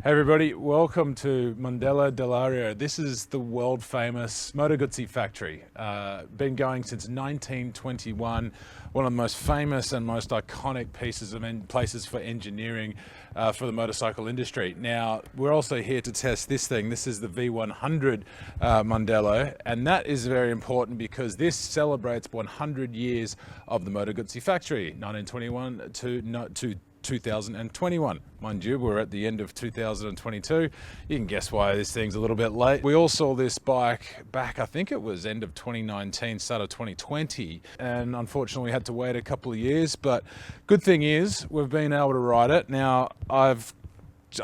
Hey everybody, welcome to Mandello dell'Aria. This is the world famous Moto Guzzi factory. Been going since 1921, one of the most famous and most iconic places for engineering for the motorcycle industry. Now, we're also here to test this thing. This is the V100 Mandello, and that is very important because this celebrates 100 years of the Moto Guzzi factory, 1921 to 2021. Mind you, we're at the end of 2022. You can guess why this thing's a little bit late. We all saw this bike back, I think it was end of 2019, start of 2020, and unfortunately we had to wait a couple of years, but good thing is we've been able to ride it. Now,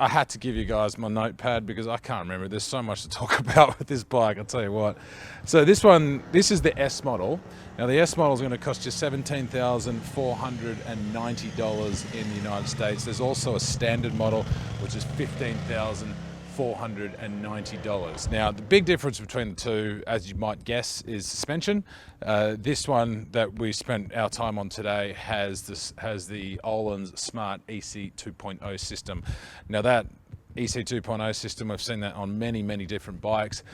I had to give you guys my notepad because I can't remember. There's so much to talk about with this bike, I'll tell you what. So this is the S model. Now the S model is going to cost you $17,490 in the United States. There's also a standard model, which is $15,490. Now the big difference between the two, as you might guess, is suspension. This one that we spent our time on today has the Öhlins Smart EC 2.0 system. Now that EC 2.0 system, we've seen that on many different bikes.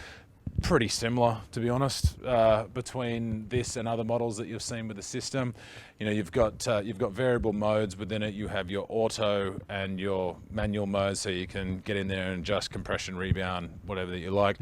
Pretty similar, to be honest, between this and other models that you've seen with the system. You know, you've got variable modes within it. You have your auto and your manual mode, so you can get in there and adjust compression, rebound, whatever that you like.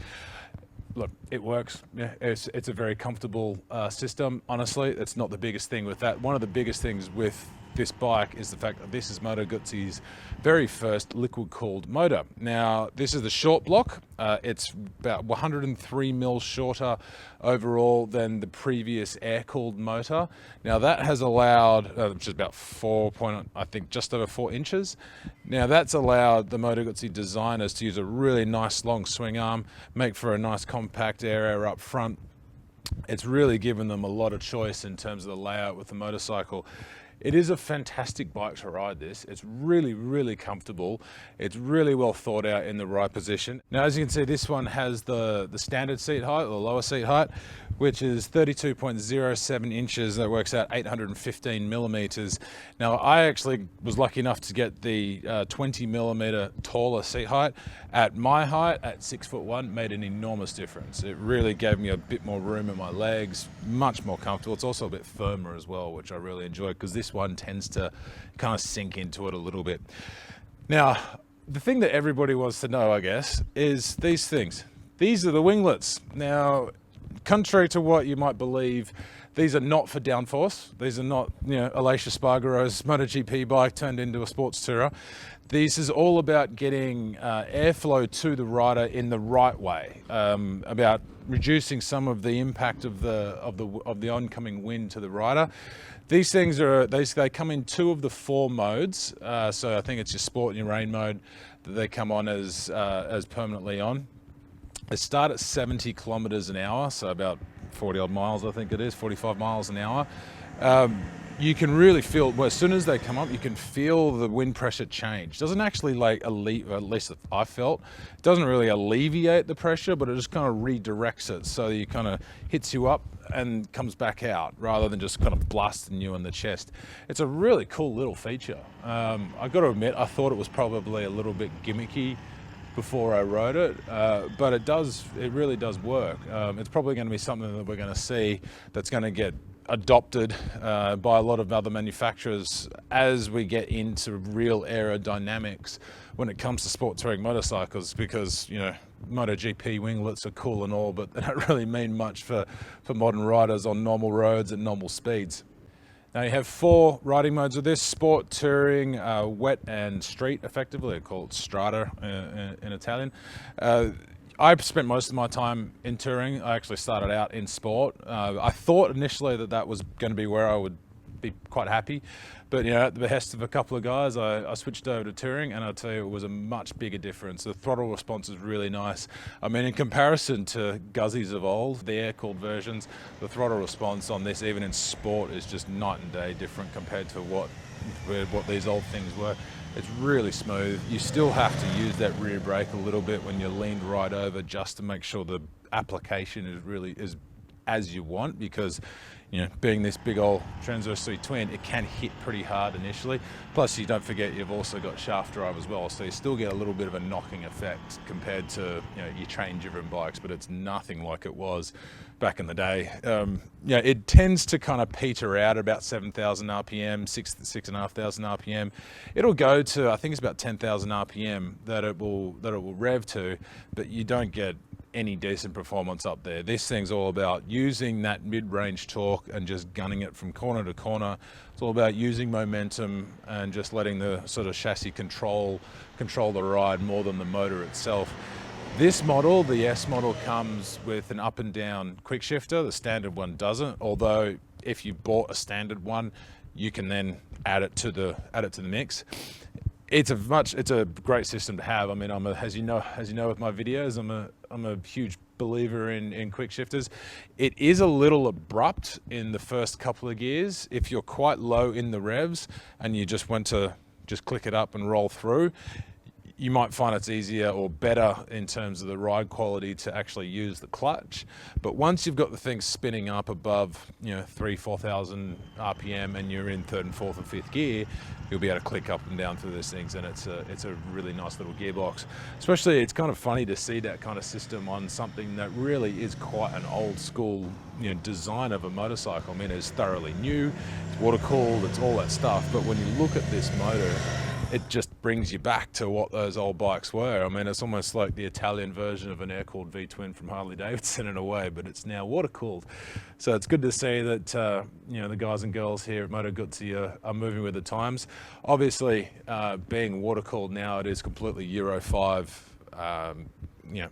Look, it works. Yeah, it's a very comfortable system. Honestly, it's not the biggest thing with that. One of the biggest things with this bike is the fact that this is Moto Guzzi's very first liquid-cooled motor. Now, this is the short block. It's about 103 mil shorter overall than the previous air-cooled motor. Now, that has allowed, which is about I think just over 4 inches. Now, that's allowed the Moto Guzzi designers to use a really nice long swing arm, make for a nice compact area up front. It's really given them a lot of choice in terms of the layout with the motorcycle. It is a fantastic bike to ride this. It's really comfortable. It's really well thought out in the right position. Now, as you can see, this one has the standard seat height, or the lower seat height, which is 32.07 inches. That works out 815 millimeters. Now, I actually was lucky enough to get the 20 millimeter taller seat height. At my height, at 6'1", made an enormous difference. It really gave me a bit more room in my legs, much more comfortable. It's also a bit firmer as well, which I really enjoy because this one tends to kind of sink into it a little bit. Now, the thing that everybody wants to know, I guess, is these things. These are the winglets. Now, contrary to what you might believe, these are not for downforce. These are not, Alicia Spargaro's MotoGP bike turned into a sports tourer. This is all about getting airflow to the rider in the right way, about reducing some of the impact of the oncoming wind to the rider. These things they come in 2 of the 4 modes. So I think it's your sport and your rain mode that they come on as permanently on. They start at 70 kilometers an hour, so about 40 odd miles, I think it is, 45 miles an hour. You can really feel, well, as soon as they come up, you can feel the wind pressure change. Doesn't actually at least I felt, it doesn't really alleviate the pressure, but it just kind of redirects it. So you kind of hits you up and comes back out rather than just kind of blasting you in the chest. It's a really cool little feature. I've got to admit, I thought it was probably a little bit gimmicky before I rode it, but it really does work. It's probably going to be something that we're going to see that's going to get adopted by a lot of other manufacturers as we get into real aerodynamics when it comes to sport touring motorcycles, because MotoGP winglets are cool and all, but they don't really mean much for modern riders on normal roads at normal speeds. Now you have 4 riding modes of this: sport, touring, wet and street, effectively. They call it strada in Italian. I've spent most of my time in touring. I actually started out in sport. I thought initially that was going to be where I would be quite happy, but at the behest of a couple of guys, I switched over to touring, and I'll tell you, it was a much bigger difference. The throttle response is really nice. I mean, in comparison to Guzzi's of old, the air-cooled versions, the throttle response on this, even in sport, is just night and day different compared to what these old things were. It's really smooth. You still have to use that rear brake a little bit when you're leaned right over, just to make sure the application is as you want, because you know, being this big old transverse three twin, it can hit pretty hard initially. Plus, you don't forget you've also got shaft drive as well, so you still get a little bit of a knocking effect compared to, you know, your train-driven bikes, but it's nothing like it was back in the day. Yeah, it tends to kind of peter out at about 7,000 RPM, 6,500 RPM. It'll go to, I think it's about 10,000 RPM that it will rev to, but you don't get any decent performance up there. This thing's all about using that mid-range torque and just gunning it from corner to corner. It's all about using momentum and just letting the sort of chassis control the ride more than the motor itself. This model, the S model, comes with an up and down quick shifter. The standard one doesn't, although if you bought a standard one, you can then add it to the mix. It's a great system to have. I mean, as you know with my videos, I'm a huge believer in quick shifters. It is a little abrupt in the first couple of gears. If you're quite low in the revs and you just want to just click it up and roll through, you might find it's easier or better in terms of the ride quality to actually use the clutch. But once you've got the thing spinning up above, you know, 4,000 RPM and you're in third and fourth and fifth gear, you'll be able to click up and down through these things, and it's a really nice little gearbox. Especially, it's kind of funny to see that kind of system on something that really is quite an old school, you know, design of a motorcycle. I mean, it's thoroughly new, it's water cooled, it's all that stuff. But when you look at this motor, it just brings you back to what those old bikes were. I mean, it's almost like the Italian version of an air-cooled V-twin from Harley-Davidson in a way, but it's now water-cooled. So it's good to see that, you know, the guys and girls here at Moto Guzzi are moving with the times. Obviously, being water-cooled now, it is completely Euro 5, you know,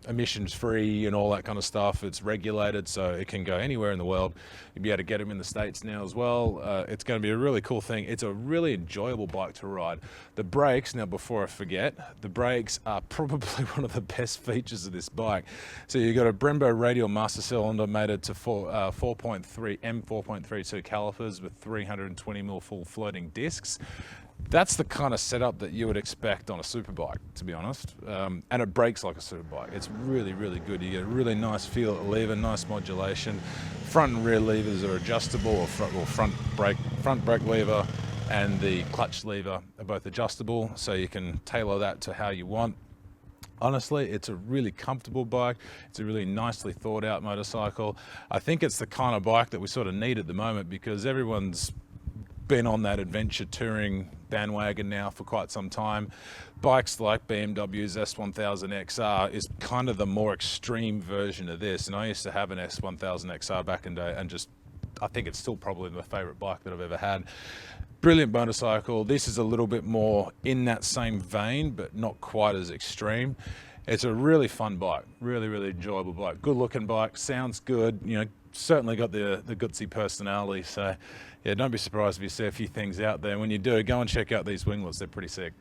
emissions free and all that kind of stuff. It's regulated, so it can go anywhere in the world. You'll be able to get them in the States now as well. It's going to be a really cool thing. It's a really enjoyable bike to ride. The brakes, now before I forget, the brakes are probably one of the best features of this bike. So you've got a Brembo radial master cylinder mated to 4.3 M4.32 calipers with 320mm full floating discs. That's the kind of setup that you would expect on a superbike, to be honest. And it brakes like a superbike. It's really, really good. You get a really nice feel at the lever, nice modulation. Front and rear levers are adjustable, or front brake lever and the clutch lever are both adjustable, so you can tailor that to how you want. Honestly, it's a really comfortable bike. It's a really nicely thought out motorcycle. I think it's the kind of bike that we sort of need at the moment, because everyone's been on that adventure touring bandwagon now for quite some time. Bikes like BMW's S1000XR is kind of the more extreme version of this, and I used to have an S1000XR back in the day, and just, I think it's still probably my favorite bike that I've ever had. Brilliant motorcycle. This is a little bit more in that same vein, but not quite as extreme. It's a really fun bike, really, really enjoyable bike. Good looking bike, sounds good, you know, certainly got the Guzzi personality. So yeah, don't be surprised if you see a few things out there. When you do, go and check out these winglets, they're pretty sick.